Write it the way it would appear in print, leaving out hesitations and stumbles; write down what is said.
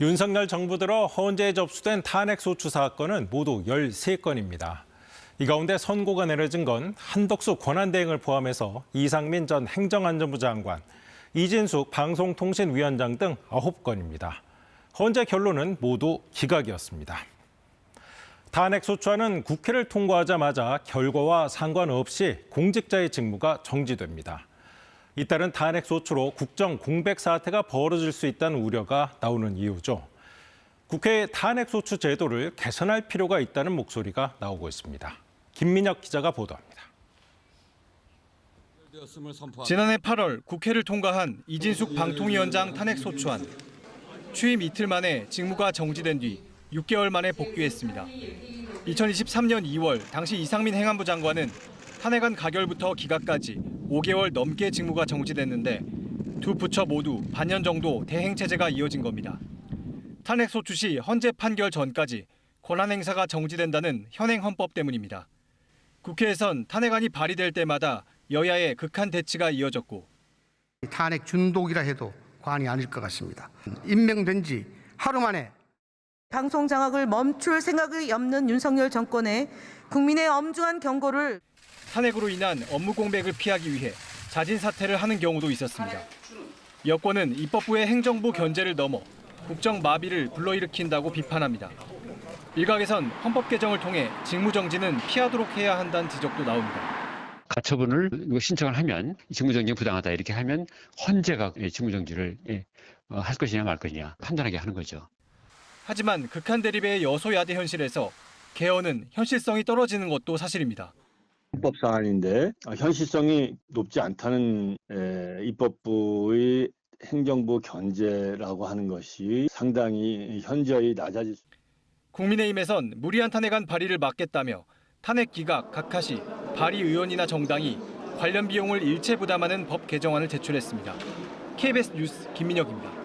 윤석열 정부 들어 헌재에 접수된 탄핵소추 사건은 모두 13건입니다. 이 가운데 선고가 내려진 건 한덕수 권한대행을 포함해서 이상민 전 행정안전부 장관, 이진숙 방송통신위원장 등 9건입니다. 헌재 결론은 모두 기각이었습니다. 탄핵소추안은 국회를 통과하자마자 결과와 상관없이 공직자의 직무가 정지됩니다. 이따른 탄핵소추로 국정 공백 사태가 벌어질 수 있다는 우려가 나오는 이유죠. 국회의 탄핵소추 제도를 개선할 필요가 있다는 목소리가 나오고 있습니다. 김민혁 기자가 보도합니다. 지난해 8월 국회를 통과한 이진숙 방통위원장 탄핵소추안. 취임 이틀 만에 직무가 정지된 뒤 6개월 만에 복귀했습니다. 2023년 2월 당시 이상민 행안부 장관은 탄핵안 가결부터 기각까지 5개월 넘게 직무가 정지됐는데 두 부처 모두 반년 정도 대행 체제가 이어진 겁니다. 탄핵소추 시 헌재 판결 전까지 권한 행사가 정지된다는 현행 헌법 때문입니다. 국회에선 탄핵안이 발의될 때마다 여야의 극한 대치가 이어졌고 탄핵 준독이라 해도 과언이 아닐 것 같습니다. 임명된 지 하루 만에 방송 장악을 멈출 생각이 없는 윤석열 정권의 국민의 엄중한 경고를 탄핵으로 인한 업무 공백을 피하기 위해 자진 사퇴를 하는 경우도 있었습니다. 여권은 입법부의 행정부 견제를 넘어 국정 마비를 불러일으킨다고 비판합니다. 일각에선 헌법 개정을 통해 직무 정지는 피하도록 해야 한다는 지적도 나옵니다. 가처분을 신청을 하면 직무정지 부당하다 이렇게 하면 헌재가 직무정지를 할 것이냐 말 것이냐 판단하게 하는 거죠. 하지만 극한 대립의 여소야대 현실에서 개헌은 현실성이 떨어지는 것도 사실입니다. 헌법 사안인데 현실성이 높지 않다는 입법부의 행정부 견제라고 하는 것이 상당히 현저히 낮아질 수 있습니다. 국민의힘에선 무리한 탄핵안 발의를 막겠다며 탄핵 기각, 각하시, 발의 의원이나 정당이 관련 비용을 일체 부담하는 법 개정안을 제출했습니다. KBS 뉴스 김민혁입니다.